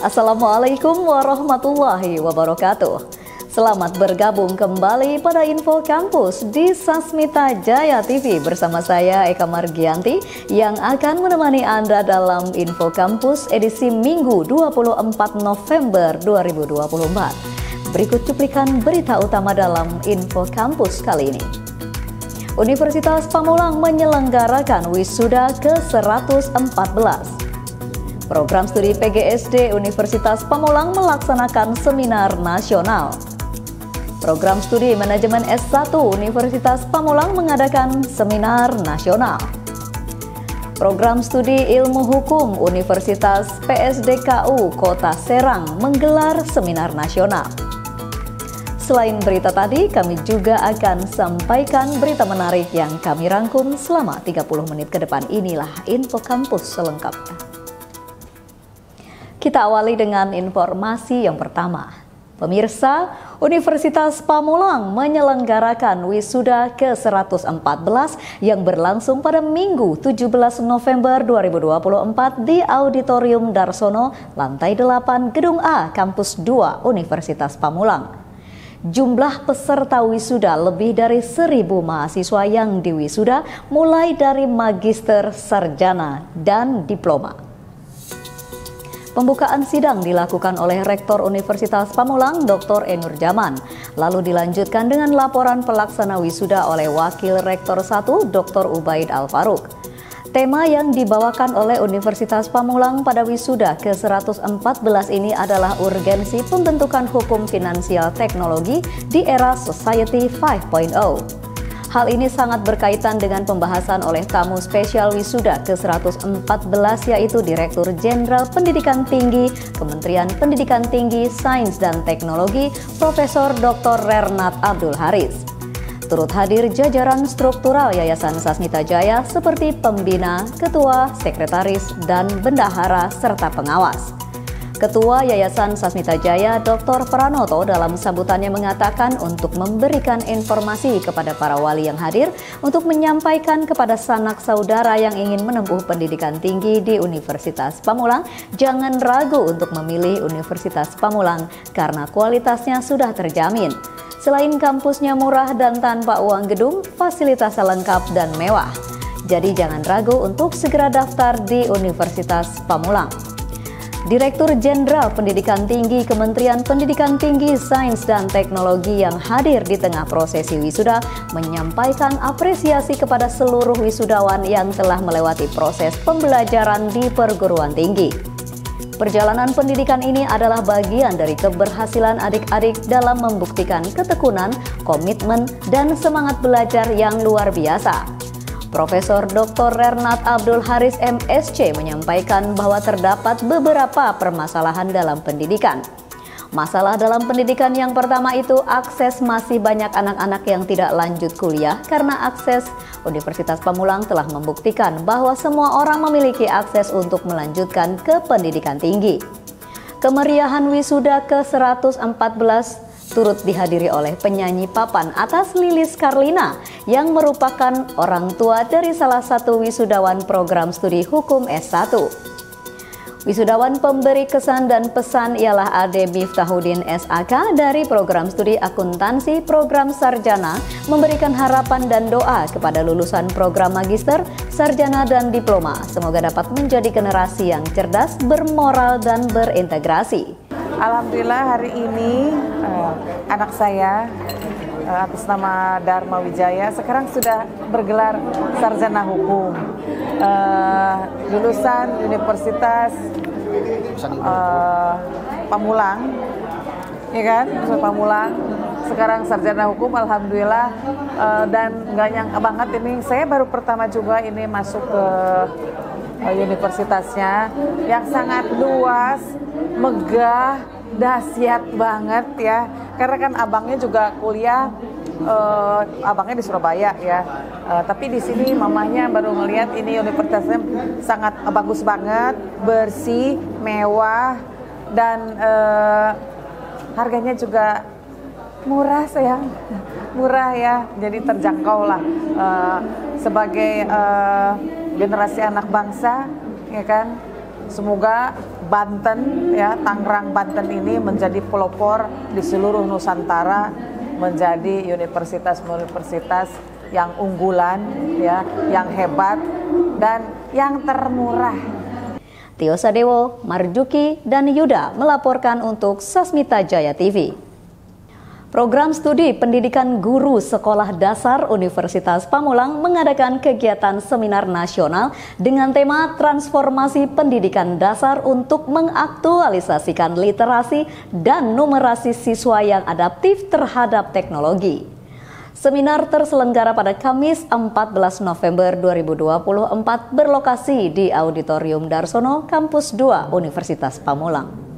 Assalamualaikum warahmatullahi wabarakatuh. Selamat bergabung kembali pada Info Kampus di Sasmita Jaya TV bersama saya Eka Margianti yang akan menemani Anda dalam Info Kampus edisi Minggu 24 November 2024. Berikut cuplikan berita utama dalam Info Kampus kali ini. Universitas Pamulang menyelenggarakan wisuda ke-114. Program studi PGSD Universitas Pamulang melaksanakan seminar nasional. Program studi manajemen S1 Universitas Pamulang mengadakan seminar nasional. Program studi ilmu hukum Universitas PSDKU Kota Serang menggelar seminar nasional. Selain berita tadi, kami juga akan sampaikan berita menarik yang kami rangkum selama 30 menit ke depan. Inilah Info Kampus selengkapnya. Kita awali dengan informasi yang pertama. Pemirsa, Universitas Pamulang menyelenggarakan wisuda ke-114 yang berlangsung pada Minggu 17 November 2024 di Auditorium Darsono, lantai 8, Gedung A, Kampus 2, Universitas Pamulang. Jumlah peserta wisuda lebih dari 1.000 mahasiswa yang diwisuda mulai dari magister, sarjana, dan diploma. Pembukaan sidang dilakukan oleh Rektor Universitas Pamulang, Dr. Enur Jaman. Lalu dilanjutkan dengan laporan pelaksana wisuda oleh Wakil Rektor 1, Dr. Ubaid Al-Faruq. Tema yang dibawakan oleh Universitas Pamulang pada wisuda ke-114 ini adalah urgensi pembentukan hukum finansial teknologi di era Society 5.0. Hal ini sangat berkaitan dengan pembahasan oleh tamu spesial wisuda ke-114 yaitu Direktur Jenderal Pendidikan Tinggi Kementerian Pendidikan Tinggi, Sains dan Teknologi Profesor Dr. Rernat Abdul Haris. Turut hadir jajaran struktural Yayasan Sasmita Jaya seperti pembina, ketua, sekretaris, dan bendahara serta pengawas. Ketua Yayasan Sasmita Jaya Dr. Pranoto dalam sambutannya mengatakan untuk memberikan informasi kepada para wali yang hadir untuk menyampaikan kepada sanak saudara yang ingin menempuh pendidikan tinggi di Universitas Pamulang, jangan ragu untuk memilih Universitas Pamulang karena kualitasnya sudah terjamin. Selain kampusnya murah dan tanpa uang gedung, fasilitasnya lengkap dan mewah. Jadi jangan ragu untuk segera daftar di Universitas Pamulang. Direktur Jenderal Pendidikan Tinggi Kementerian Pendidikan Tinggi, Sains dan Teknologi yang hadir di tengah prosesi wisuda menyampaikan apresiasi kepada seluruh wisudawan yang telah melewati proses pembelajaran di perguruan tinggi. Perjalanan pendidikan ini adalah bagian dari keberhasilan adik-adik dalam membuktikan ketekunan, komitmen, dan semangat belajar yang luar biasa. Profesor Dr. Rernat Abdul Haris MSc menyampaikan bahwa terdapat beberapa permasalahan dalam pendidikan. Masalah dalam pendidikan yang pertama itu akses, masih banyak anak-anak yang tidak lanjut kuliah karena akses. Universitas Pamulang telah membuktikan bahwa semua orang memiliki akses untuk melanjutkan ke pendidikan tinggi. Kemeriahan wisuda ke-114 turut dihadiri oleh penyanyi papan atas Lilis Karlina yang merupakan orang tua dari salah satu wisudawan program studi hukum S1. Wisudawan pemberi kesan dan pesan ialah Ade Miftahudin SAK dari program studi akuntansi program sarjana, memberikan harapan dan doa kepada lulusan program magister, sarjana dan diploma. Semoga dapat menjadi generasi yang cerdas, bermoral dan berintegrasi. Alhamdulillah hari ini anak saya atas nama Dharma Wijaya sekarang sudah bergelar sarjana hukum, lulusan Universitas Pamulang, ya kan? Pamulang sekarang sarjana hukum, alhamdulillah. Dan nggak nyangka banget ini, saya baru pertama juga ini masuk ke universitasnya yang sangat luas, megah, dahsyat banget ya. Karena kan abangnya juga kuliah, abangnya di Surabaya ya. Tapi di sini mamanya baru ngelihat ini universitasnya sangat bagus banget, bersih, mewah, dan harganya juga murah sayang, murah ya. Jadi terjangkau lah sebagai generasi anak bangsa, ya kan. Semoga Banten ya, Tangerang Banten ini menjadi pelopor di seluruh Nusantara, menjadi universitas-universitas yang unggulan ya, yang hebat dan yang termurah. Tio Sadewo, Marjuki, dan Yuda melaporkan untuk Sasmita Jaya TV. Program Studi Pendidikan Guru Sekolah Dasar Universitas Pamulang mengadakan kegiatan seminar nasional dengan tema Transformasi Pendidikan Dasar untuk mengaktualisasikan literasi dan numerasi siswa yang adaptif terhadap teknologi. Seminar terselenggara pada Kamis 14 November 2024 berlokasi di Auditorium Darsono, Kampus 2 Universitas Pamulang.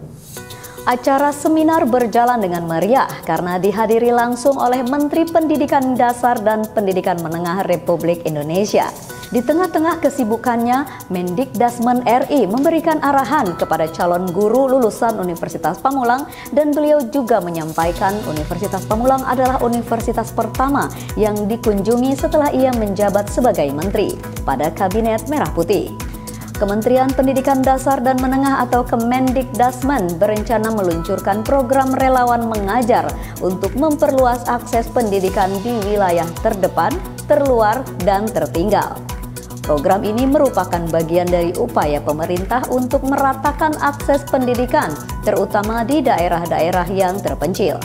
Acara seminar berjalan dengan meriah karena dihadiri langsung oleh Menteri Pendidikan Dasar dan Pendidikan Menengah Republik Indonesia. Di tengah-tengah kesibukannya, Mendikdasmen RI memberikan arahan kepada calon guru lulusan Universitas Pamulang dan beliau juga menyampaikan Universitas Pamulang adalah universitas pertama yang dikunjungi setelah ia menjabat sebagai menteri pada Kabinet Merah Putih. Kementerian Pendidikan Dasar dan Menengah atau Kemendikdasmen berencana meluncurkan program relawan mengajar untuk memperluas akses pendidikan di wilayah terdepan, terluar, dan tertinggal. Program ini merupakan bagian dari upaya pemerintah untuk meratakan akses pendidikan, terutama di daerah-daerah yang terpencil.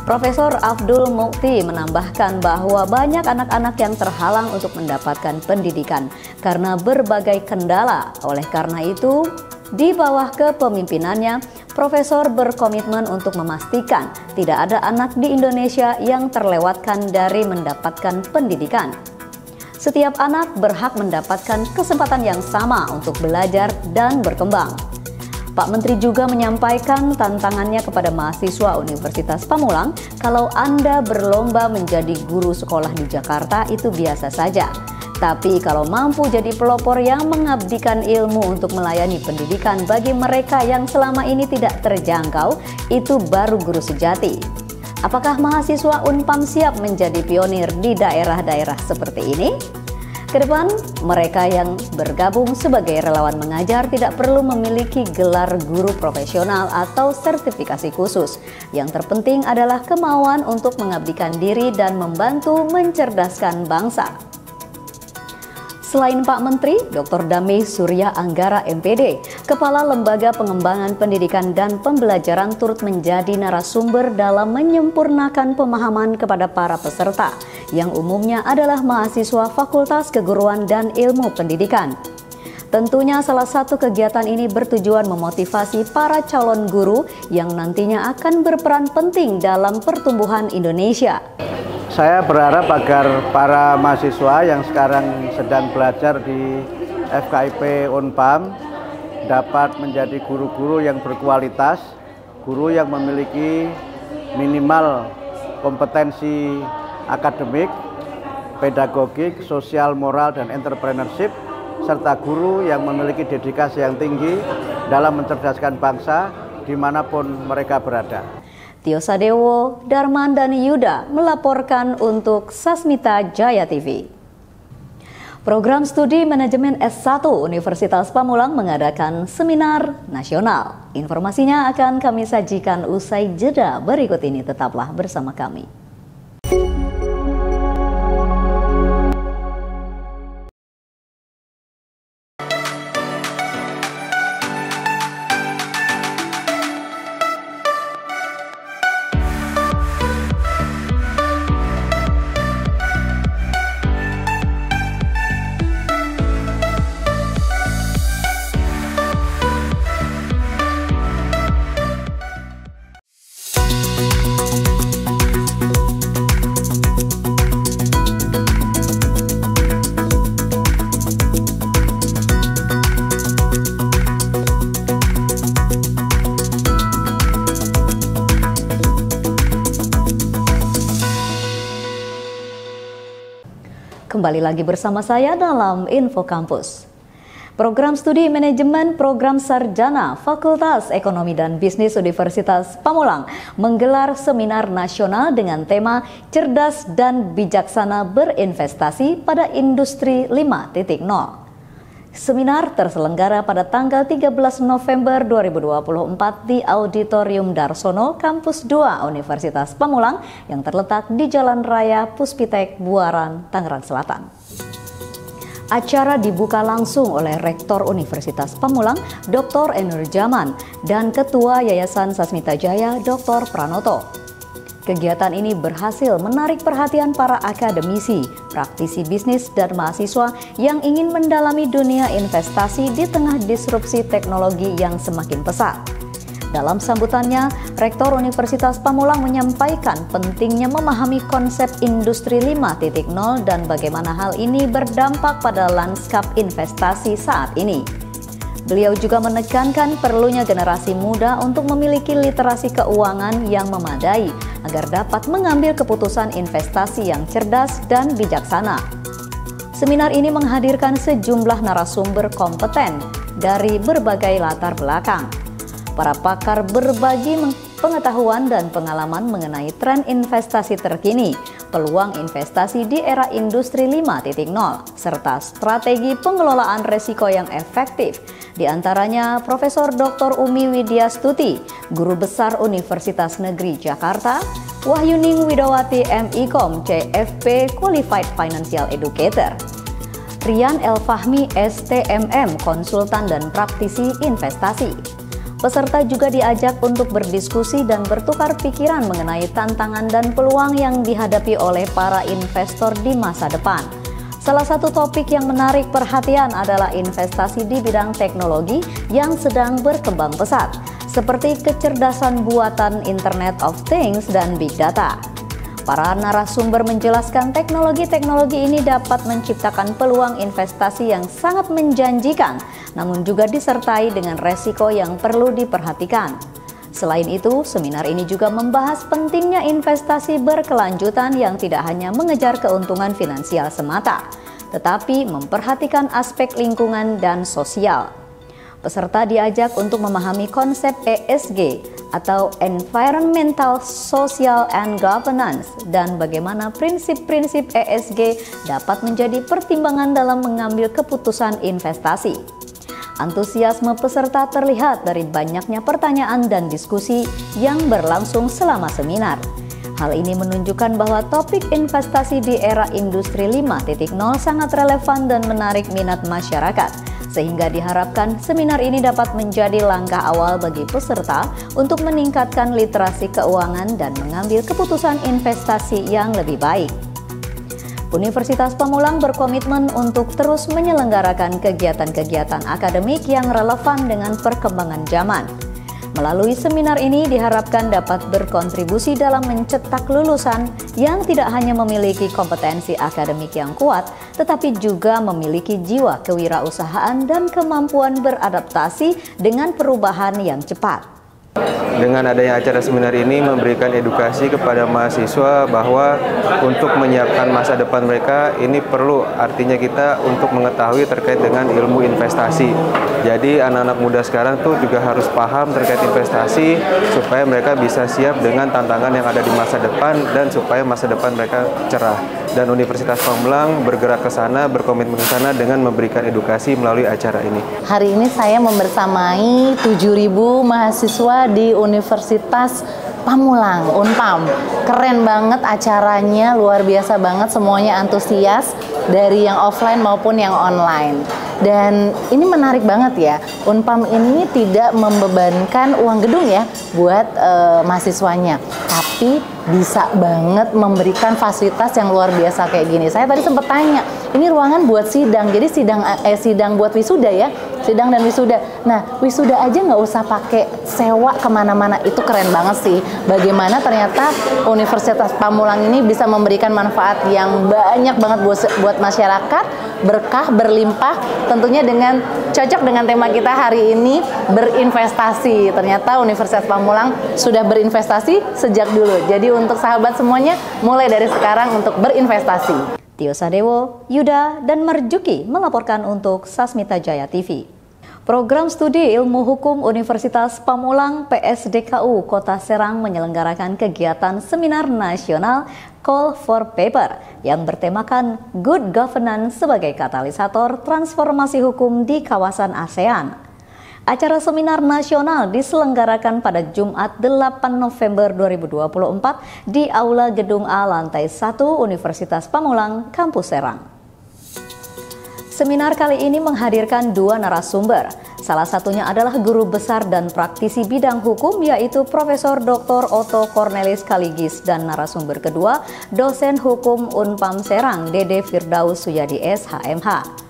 Profesor Abdul Mukti menambahkan bahwa banyak anak-anak yang terhalang untuk mendapatkan pendidikan karena berbagai kendala. Oleh karena itu, di bawah kepemimpinannya, Profesor berkomitmen untuk memastikan tidak ada anak di Indonesia yang terlewatkan dari mendapatkan pendidikan. Setiap anak berhak mendapatkan kesempatan yang sama untuk belajar dan berkembang. Pak Menteri juga menyampaikan tantangannya kepada mahasiswa Universitas Pamulang, kalau Anda berlomba menjadi guru sekolah di Jakarta itu biasa saja. Tapi kalau mampu jadi pelopor yang mengabdikan ilmu untuk melayani pendidikan bagi mereka yang selama ini tidak terjangkau, itu baru guru sejati. Apakah mahasiswa Unpam siap menjadi pionir di daerah-daerah seperti ini? Kedepan, mereka yang bergabung sebagai relawan mengajar tidak perlu memiliki gelar guru profesional atau sertifikasi khusus. Yang terpenting adalah kemauan untuk mengabdikan diri dan membantu mencerdaskan bangsa. Selain Pak Menteri, Dr. Damai Surya Anggara MPD, Kepala Lembaga Pengembangan Pendidikan dan Pembelajaran turut menjadi narasumber dalam menyempurnakan pemahaman kepada para peserta, yang umumnya adalah mahasiswa Fakultas Keguruan dan Ilmu Pendidikan. Tentunya salah satu kegiatan ini bertujuan memotivasi para calon guru yang nantinya akan berperan penting dalam pertumbuhan Indonesia. Saya berharap agar para mahasiswa yang sekarang sedang belajar di FKIP Unpam dapat menjadi guru-guru yang berkualitas, guru yang memiliki minimal kompetensi akademik, pedagogik, sosial, moral, dan entrepreneurship, serta guru yang memiliki dedikasi yang tinggi dalam mencerdaskan bangsa dimanapun mereka berada. Tio Sadewo, Darman, dan Yuda melaporkan untuk Sasmita Jaya TV. Program Studi Manajemen S1 Universitas Pamulang mengadakan seminar nasional. Informasinya akan kami sajikan usai jeda berikut ini. Tetaplah bersama kami. Kembali lagi bersama saya dalam Info Kampus. Program Studi Manajemen Program Sarjana Fakultas Ekonomi dan Bisnis Universitas Pamulang menggelar seminar nasional dengan tema Cerdas dan Bijaksana Berinvestasi pada Industri 5.0. Seminar terselenggara pada tanggal 13 November 2024 di Auditorium Darsono, Kampus 2 Universitas Pamulang yang terletak di Jalan Raya Puspitek, Buaran, Tangerang Selatan. Acara dibuka langsung oleh Rektor Universitas Pamulang, Dr. Enur Jaman, dan Ketua Yayasan Sasmita Jaya, Dr. Pranoto. Kegiatan ini berhasil menarik perhatian para akademisi, praktisi bisnis, dan mahasiswa yang ingin mendalami dunia investasi di tengah disrupsi teknologi yang semakin pesat. Dalam sambutannya, Rektor Universitas Pamulang menyampaikan pentingnya memahami konsep Industri 5.0 dan bagaimana hal ini berdampak pada lanskap investasi saat ini. Beliau juga menekankan perlunya generasi muda untuk memiliki literasi keuangan yang memadai agar dapat mengambil keputusan investasi yang cerdas dan bijaksana. Seminar ini menghadirkan sejumlah narasumber kompeten dari berbagai latar belakang. Para pakar berbagi pengetahuan dan pengalaman mengenai tren investasi terkini, peluang investasi di era Industri 5.0, serta strategi pengelolaan resiko yang efektif. Di antaranya Profesor Dr. Umi Widyastuti, Guru Besar Universitas Negeri Jakarta, Wahyuning Widowati MIKOM CFP Qualified Financial Educator, Rian El Fahmi STMM, konsultan dan praktisi investasi. Peserta juga diajak untuk berdiskusi dan bertukar pikiran mengenai tantangan dan peluang yang dihadapi oleh para investor di masa depan. Salah satu topik yang menarik perhatian adalah investasi di bidang teknologi yang sedang berkembang pesat, seperti kecerdasan buatan Internet of Things dan Big Data. Para narasumber menjelaskan teknologi-teknologi ini dapat menciptakan peluang investasi yang sangat menjanjikan, namun juga disertai dengan resiko yang perlu diperhatikan. Selain itu, seminar ini juga membahas pentingnya investasi berkelanjutan yang tidak hanya mengejar keuntungan finansial semata, tetapi memperhatikan aspek lingkungan dan sosial. Peserta diajak untuk memahami konsep ESG atau Environmental, Social, and Governance dan bagaimana prinsip-prinsip ESG dapat menjadi pertimbangan dalam mengambil keputusan investasi. Antusiasme peserta terlihat dari banyaknya pertanyaan dan diskusi yang berlangsung selama seminar. Hal ini menunjukkan bahwa topik investasi di era Industri 5.0 sangat relevan dan menarik minat masyarakat, sehingga diharapkan seminar ini dapat menjadi langkah awal bagi peserta untuk meningkatkan literasi keuangan dan mengambil keputusan investasi yang lebih baik. Universitas Pamulang berkomitmen untuk terus menyelenggarakan kegiatan-kegiatan akademik yang relevan dengan perkembangan zaman. Melalui seminar ini diharapkan dapat berkontribusi dalam mencetak lulusan yang tidak hanya memiliki kompetensi akademik yang kuat, tetapi juga memiliki jiwa kewirausahaan dan kemampuan beradaptasi dengan perubahan yang cepat. Dengan adanya acara seminar ini memberikan edukasi kepada mahasiswa bahwa untuk menyiapkan masa depan mereka ini perlu, artinya kita untuk mengetahui terkait dengan ilmu investasi. Jadi anak-anak muda sekarang tuh juga harus paham terkait investasi supaya mereka bisa siap dengan tantangan yang ada di masa depan dan supaya masa depan mereka cerah. Dan Universitas Pamulang bergerak ke sana, berkomitmen ke sana dengan memberikan edukasi melalui acara ini. Hari ini saya membersamai 7.000 mahasiswa di Universitas Pamulang, Unpam. Keren banget acaranya, luar biasa banget, semuanya antusias dari yang offline maupun yang online. Dan ini menarik banget ya, Unpam ini tidak membebankan uang gedung ya buat mahasiswanya, tapi bisa banget memberikan fasilitas yang luar biasa kayak gini. Saya tadi sempat tanya, ini ruangan buat sidang, jadi sidang buat wisuda ya, sidang dan wisuda. Nah, wisuda aja nggak usah pakai sewa kemana-mana, itu keren banget sih. Bagaimana ternyata Universitas Pamulang ini bisa memberikan manfaat yang banyak banget buat masyarakat, berkah, berlimpah, tentunya dengan cocok dengan tema kita hari ini, berinvestasi. Ternyata Universitas Pamulang sudah berinvestasi sejak dulu. Jadi untuk sahabat semuanya, mulai dari sekarang untuk berinvestasi. Tio Sadewo, Yuda, dan Marjuki melaporkan untuk Sasmita Jaya TV. Program Studi Ilmu Hukum Universitas Pamulang PSDKU Kota Serang menyelenggarakan kegiatan seminar nasional Call for Paper yang bertemakan Good Governance sebagai katalisator transformasi hukum di kawasan ASEAN. Acara seminar nasional diselenggarakan pada Jumat 8 November 2024 di Aula Gedung A lantai 1 Universitas Pamulang, Kampus Serang. Seminar kali ini menghadirkan dua narasumber. Salah satunya adalah guru besar dan praktisi bidang hukum yaitu Profesor Dr. Otto Cornelis Kaligis dan narasumber kedua dosen hukum Unpam Serang Dede Firdaus Suyadi SHMH.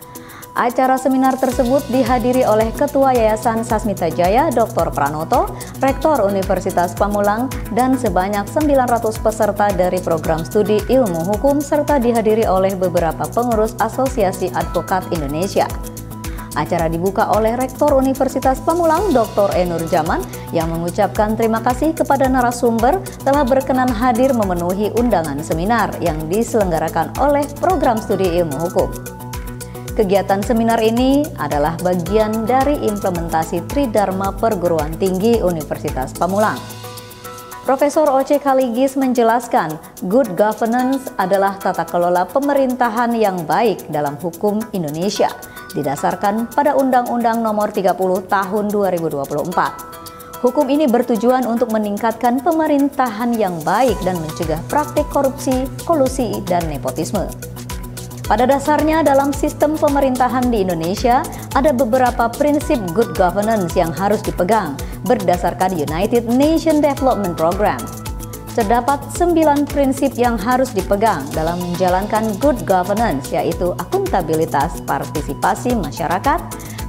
Acara seminar tersebut dihadiri oleh Ketua Yayasan Sasmita Jaya Dr. Pranoto, Rektor Universitas Pamulang, dan sebanyak 900 peserta dari program studi ilmu hukum serta dihadiri oleh beberapa pengurus Asosiasi Advokat Indonesia. Acara dibuka oleh Rektor Universitas Pamulang Dr. Enur Jaman yang mengucapkan terima kasih kepada narasumber telah berkenan hadir memenuhi undangan seminar yang diselenggarakan oleh program studi ilmu hukum. Kegiatan seminar ini adalah bagian dari implementasi Tridharma Perguruan Tinggi Universitas Pamulang. Profesor O.C. Kaligis menjelaskan, good governance adalah tata kelola pemerintahan yang baik dalam hukum Indonesia, didasarkan pada Undang-Undang Nomor 30 Tahun 2024. Hukum ini bertujuan untuk meningkatkan pemerintahan yang baik dan mencegah praktik korupsi, kolusi, dan nepotisme. Pada dasarnya, dalam sistem pemerintahan di Indonesia, ada beberapa prinsip good governance yang harus dipegang berdasarkan United Nations Development Program. Terdapat 9 prinsip yang harus dipegang dalam menjalankan good governance, yaitu akuntabilitas, partisipasi masyarakat,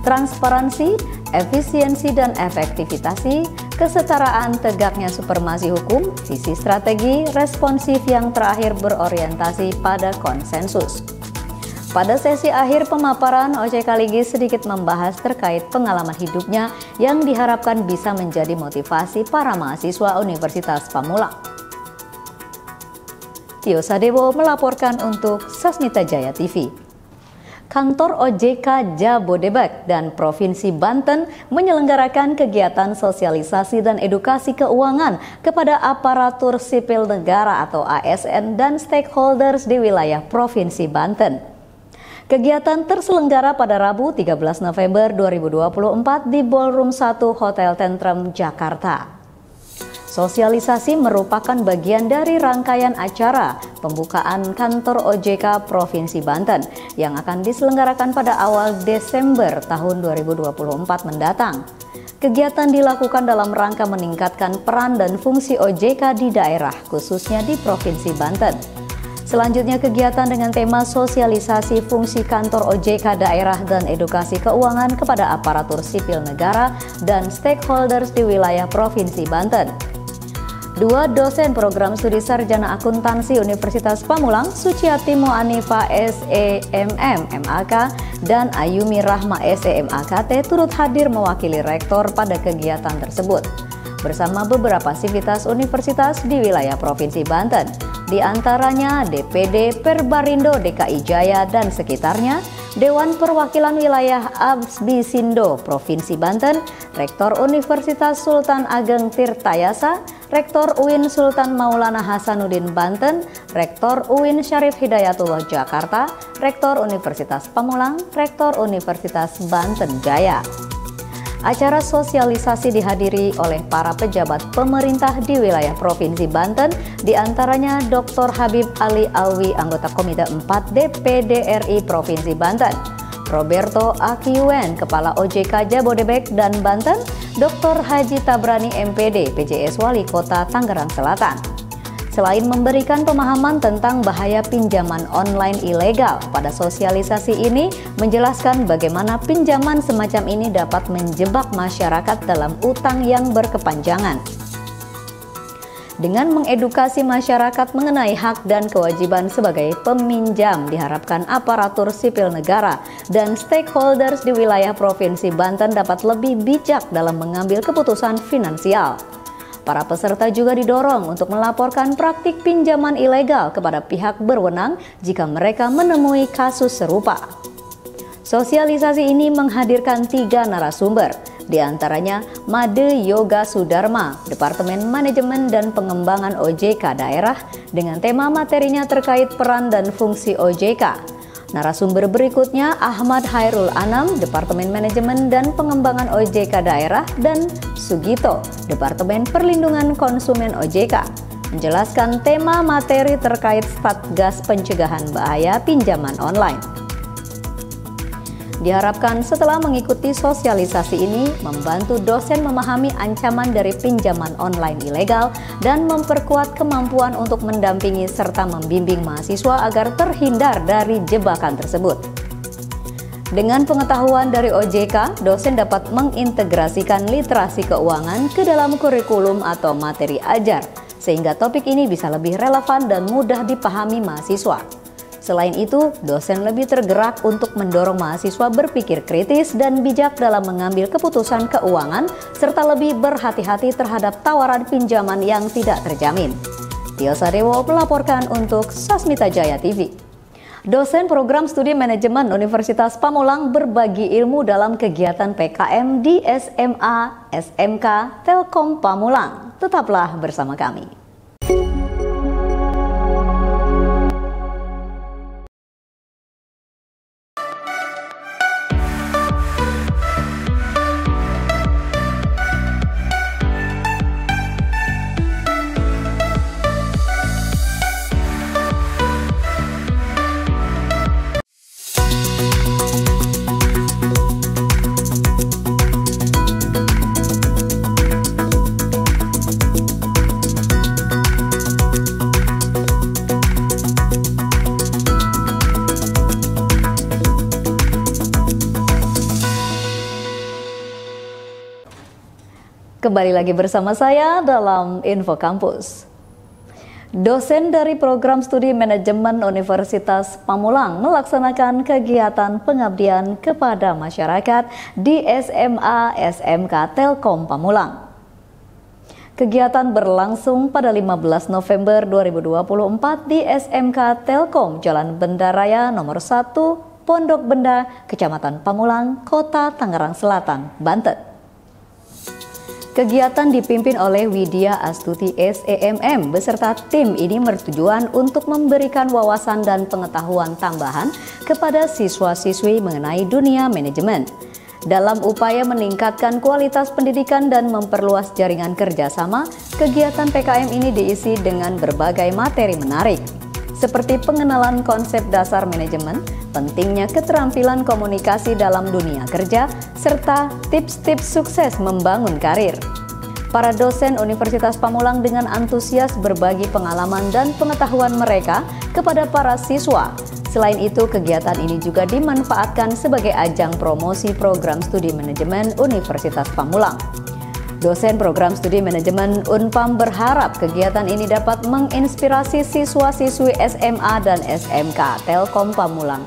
transparansi, efisiensi dan efektivitas, kesetaraan, tegaknya supremasi hukum, visi strategi, responsif yang terakhir berorientasi pada konsensus. Pada sesi akhir pemaparan, O.C. Kaligis sedikit membahas terkait pengalaman hidupnya yang diharapkan bisa menjadi motivasi para mahasiswa Universitas Pamulang. Tio Sadewo melaporkan untuk Sasmita Jaya TV. Kantor OJK Jabodebek dan Provinsi Banten menyelenggarakan kegiatan sosialisasi dan edukasi keuangan kepada aparatur sipil negara atau ASN dan stakeholders di wilayah Provinsi Banten. Kegiatan terselenggara pada Rabu 13 November 2024 di Ballroom 1 Hotel Tentrem, Jakarta. Sosialisasi merupakan bagian dari rangkaian acara pembukaan kantor OJK Provinsi Banten yang akan diselenggarakan pada awal Desember tahun 2024 mendatang. Kegiatan dilakukan dalam rangka meningkatkan peran dan fungsi OJK di daerah, khususnya di Provinsi Banten. Selanjutnya kegiatan dengan tema sosialisasi fungsi kantor OJK daerah dan edukasi keuangan kepada aparatur sipil negara dan stakeholders di wilayah Provinsi Banten. Dua dosen program studi sarjana akuntansi Universitas Pamulang, Suciati Moanifa SEMM MAK dan Ayumi Rahma SEMAKT turut hadir mewakili rektor pada kegiatan tersebut bersama beberapa sivitas universitas di wilayah Provinsi Banten, di antaranya DPD Perbarindo DKI Jaya dan sekitarnya, Dewan Perwakilan Wilayah Absbisindo Provinsi Banten, Rektor Universitas Sultan Ageng Tirtayasa, Rektor UIN Sultan Maulana Hasanuddin Banten, Rektor UIN Syarif Hidayatullah Jakarta, Rektor Universitas Pamulang, Rektor Universitas Banten Jaya. Acara sosialisasi dihadiri oleh para pejabat pemerintah di wilayah Provinsi Banten, di antaranya Dr. Habib Ali Alwi, anggota Komite 4 DPD RI Provinsi Banten, Roberto Akiwen, Kepala OJK Jabodebek dan Banten, Dr. Haji Tabrani MPD, PJS Wali Kota Tangerang Selatan. Selain memberikan pemahaman tentang bahaya pinjaman online ilegal, pada sosialisasi ini menjelaskan bagaimana pinjaman semacam ini dapat menjebak masyarakat dalam utang yang berkepanjangan. Dengan mengedukasi masyarakat mengenai hak dan kewajiban sebagai peminjam, diharapkan aparatur sipil negara dan stakeholders di wilayah Provinsi Banten dapat lebih bijak dalam mengambil keputusan finansial. Para peserta juga didorong untuk melaporkan praktik pinjaman ilegal kepada pihak berwenang jika mereka menemui kasus serupa. Sosialisasi ini menghadirkan 3 narasumber, di antaranya Made Yoga Sudarma, Departemen Manajemen dan Pengembangan OJK Daerah, dengan tema materinya terkait peran dan fungsi OJK. Narasumber berikutnya Ahmad Hairul Anam, Departemen Manajemen dan Pengembangan OJK Daerah, dan Sugito, Departemen Perlindungan Konsumen OJK, menjelaskan tema materi terkait Satgas Pencegahan Bahaya Pinjaman Online. Diharapkan setelah mengikuti sosialisasi ini membantu dosen memahami ancaman dari pinjaman online ilegal dan memperkuat kemampuan untuk mendampingi serta membimbing mahasiswa agar terhindar dari jebakan tersebut. Dengan pengetahuan dari OJK, dosen dapat mengintegrasikan literasi keuangan ke dalam kurikulum atau materi ajar, sehingga topik ini bisa lebih relevan dan mudah dipahami mahasiswa. Selain itu, dosen lebih tergerak untuk mendorong mahasiswa berpikir kritis dan bijak dalam mengambil keputusan keuangan, serta lebih berhati-hati terhadap tawaran pinjaman yang tidak terjamin. Tio Sadewo melaporkan untuk Sasmita Jaya TV. Dosen Program Studi Manajemen Universitas Pamulang berbagi ilmu dalam kegiatan PKM di SMA SMK Telkom Pamulang. Tetaplah bersama kami. Kembali lagi bersama saya dalam Info Kampus. Dosen dari Program Studi Manajemen Universitas Pamulang melaksanakan kegiatan pengabdian kepada masyarakat di SMA SMK Telkom Pamulang. Kegiatan berlangsung pada 15 November 2024 di SMK Telkom Jalan Bendaraya nomor 1, Pondok Benda, Kecamatan Pamulang, Kota Tangerang Selatan, Banten. Kegiatan dipimpin oleh Widya Astuti SEMM beserta tim ini bertujuan untuk memberikan wawasan dan pengetahuan tambahan kepada siswa-siswi mengenai dunia manajemen. Dalam upaya meningkatkan kualitas pendidikan dan memperluas jaringan kerjasama, kegiatan PKM ini diisi dengan berbagai materi menarik, seperti pengenalan konsep dasar manajemen, pentingnya keterampilan komunikasi dalam dunia kerja, serta tips-tips sukses membangun karir. Para dosen Universitas Pamulang dengan antusias berbagi pengalaman dan pengetahuan mereka kepada para siswa. Selain itu, kegiatan ini juga dimanfaatkan sebagai ajang promosi program studi manajemen Universitas Pamulang. Dosen program studi manajemen Unpam berharap kegiatan ini dapat menginspirasi siswa-siswi SMA dan SMK Telkom Pamulang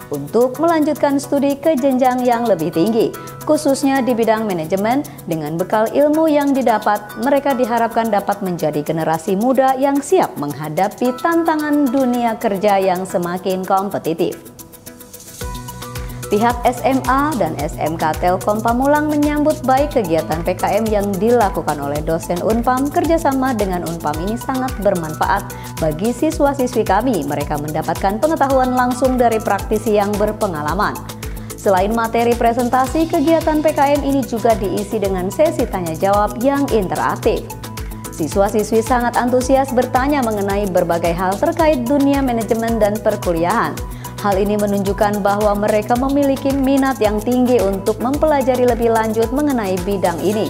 untuk melanjutkan studi ke jenjang yang lebih tinggi, khususnya di bidang manajemen. Dengan bekal ilmu yang didapat, mereka diharapkan dapat menjadi generasi muda yang siap menghadapi tantangan dunia kerja yang semakin kompetitif. Pihak SMA dan SMK Telkom Pamulang menyambut baik kegiatan PKM yang dilakukan oleh dosen Unpam. Kerjasama dengan Unpam ini sangat bermanfaat bagi siswa-siswi kami. Mereka mendapatkan pengetahuan langsung dari praktisi yang berpengalaman. Selain materi presentasi, kegiatan PKM ini juga diisi dengan sesi tanya jawab yang interaktif. Siswa-siswi sangat antusias bertanya mengenai berbagai hal terkait dunia manajemen dan perkuliahan. Hal ini menunjukkan bahwa mereka memiliki minat yang tinggi untuk mempelajari lebih lanjut mengenai bidang ini.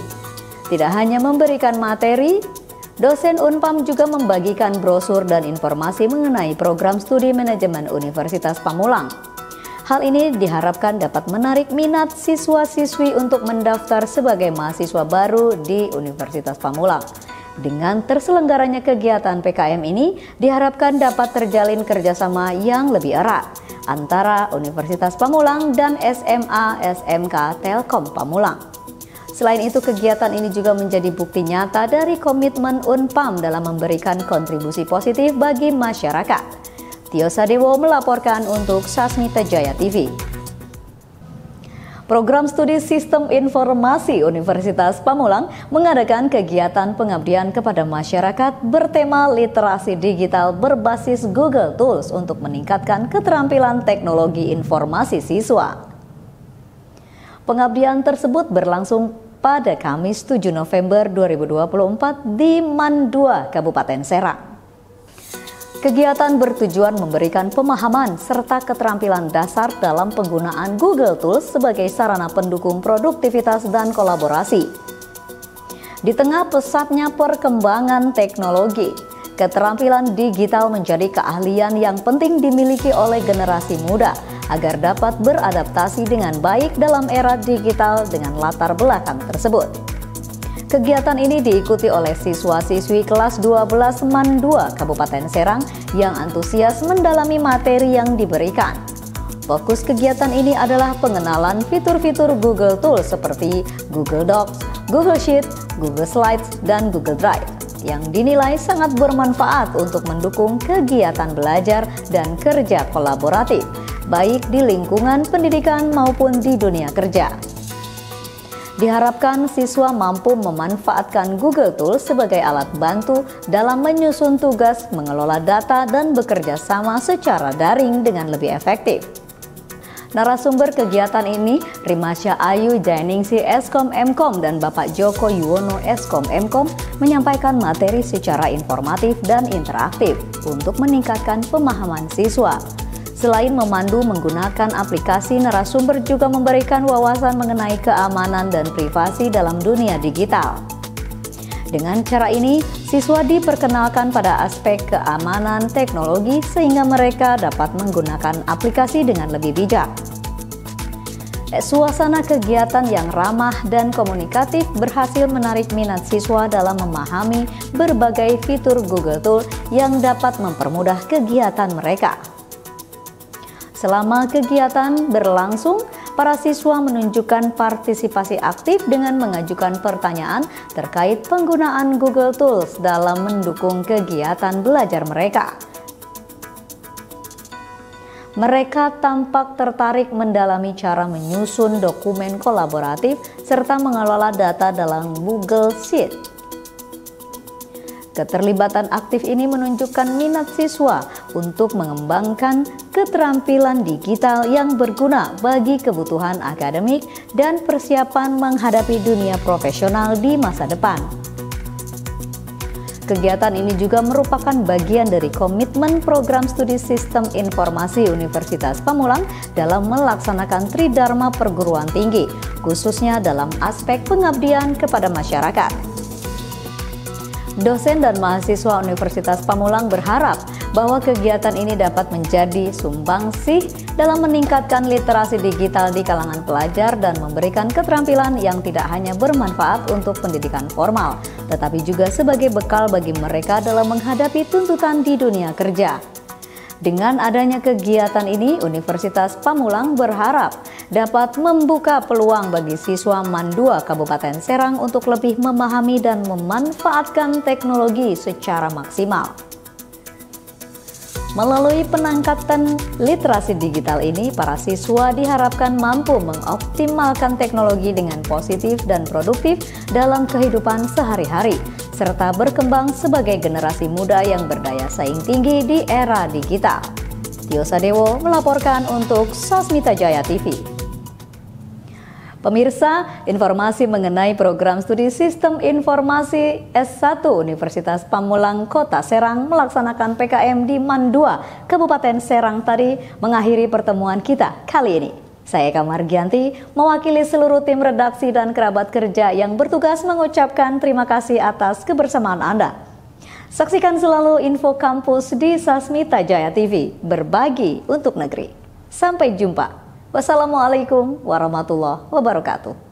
Tidak hanya memberikan materi, dosen Unpam juga membagikan brosur dan informasi mengenai program studi manajemen Universitas Pamulang. Hal ini diharapkan dapat menarik minat siswa-siswi untuk mendaftar sebagai mahasiswa baru di Universitas Pamulang. Dengan terselenggaranya kegiatan PKM ini, diharapkan dapat terjalin kerjasama yang lebih erat antara Universitas Pamulang dan SMA SMK Telkom Pamulang. Selain itu, kegiatan ini juga menjadi bukti nyata dari komitmen Unpam dalam memberikan kontribusi positif bagi masyarakat. Tio Sadewo melaporkan untuk Sasmita Jaya TV. Program Studi Sistem Informasi Universitas Pamulang mengadakan kegiatan pengabdian kepada masyarakat bertema literasi digital berbasis Google Tools untuk meningkatkan keterampilan teknologi informasi siswa. Pengabdian tersebut berlangsung pada Kamis 7 November 2024 di Mandua, Kabupaten Serang. Kegiatan bertujuan memberikan pemahaman serta keterampilan dasar dalam penggunaan Google Tools sebagai sarana pendukung produktivitas dan kolaborasi. Di tengah pesatnya perkembangan teknologi, keterampilan digital menjadi keahlian yang penting dimiliki oleh generasi muda agar dapat beradaptasi dengan baik dalam era digital dengan latar belakang tersebut. Kegiatan ini diikuti oleh siswa-siswi kelas 12 Mandua, Kabupaten Serang yang antusias mendalami materi yang diberikan. Fokus kegiatan ini adalah pengenalan fitur-fitur Google Tools seperti Google Docs, Google Sheet, Google Slides, dan Google Drive yang dinilai sangat bermanfaat untuk mendukung kegiatan belajar dan kerja kolaboratif, baik di lingkungan pendidikan maupun di dunia kerja. Diharapkan siswa mampu memanfaatkan Google Tools sebagai alat bantu dalam menyusun tugas, mengelola data, dan bekerja sama secara daring dengan lebih efektif. Narasumber kegiatan ini, Rimasya Ayu Jainingsi Eskom Mkom dan Bapak Joko Yuwono Eskom Mkom menyampaikan materi secara informatif dan interaktif untuk meningkatkan pemahaman siswa. Selain memandu menggunakan aplikasi, narasumber juga memberikan wawasan mengenai keamanan dan privasi dalam dunia digital. Dengan cara ini, siswa diperkenalkan pada aspek keamanan teknologi sehingga mereka dapat menggunakan aplikasi dengan lebih bijak. Suasana kegiatan yang ramah dan komunikatif berhasil menarik minat siswa dalam memahami berbagai fitur Google Tools yang dapat mempermudah kegiatan mereka. Selama kegiatan berlangsung, para siswa menunjukkan partisipasi aktif dengan mengajukan pertanyaan terkait penggunaan Google Tools dalam mendukung kegiatan belajar mereka. Mereka tampak tertarik mendalami cara menyusun dokumen kolaboratif serta mengelola data dalam Google Sheet. Keterlibatan aktif ini menunjukkan minat siswa untuk mengembangkan keterampilan digital yang berguna bagi kebutuhan akademik dan persiapan menghadapi dunia profesional di masa depan. Kegiatan ini juga merupakan bagian dari komitmen Program Studi Sistem Informasi Universitas Pamulang dalam melaksanakan Tridharma Perguruan Tinggi, khususnya dalam aspek pengabdian kepada masyarakat. Dosen dan mahasiswa Universitas Pamulang berharap bahwa kegiatan ini dapat menjadi sumbangsih dalam meningkatkan literasi digital di kalangan pelajar dan memberikan keterampilan yang tidak hanya bermanfaat untuk pendidikan formal, tetapi juga sebagai bekal bagi mereka dalam menghadapi tuntutan di dunia kerja. Dengan adanya kegiatan ini, Universitas Pamulang berharap dapat membuka peluang bagi siswa Mandua Kabupaten Serang untuk lebih memahami dan memanfaatkan teknologi secara maksimal. Melalui peningkatan literasi digital ini, para siswa diharapkan mampu mengoptimalkan teknologi dengan positif dan produktif dalam kehidupan sehari-hari, serta berkembang sebagai generasi muda yang berdaya saing tinggi di era digital. Tio Sadewo melaporkan untuk Sasmita Jaya TV. Pemirsa, informasi mengenai program studi Sistem Informasi S1 Universitas Pamulang Kota Serang melaksanakan PKM di Mandua, Kabupaten Serang tadi mengakhiri pertemuan kita kali ini. Saya Eka Margianti, mewakili seluruh tim redaksi dan kerabat kerja yang bertugas mengucapkan terima kasih atas kebersamaan Anda. Saksikan selalu info kampus di Sasmita Jaya TV, berbagi untuk negeri. Sampai jumpa. Wassalamualaikum warahmatullahi wabarakatuh.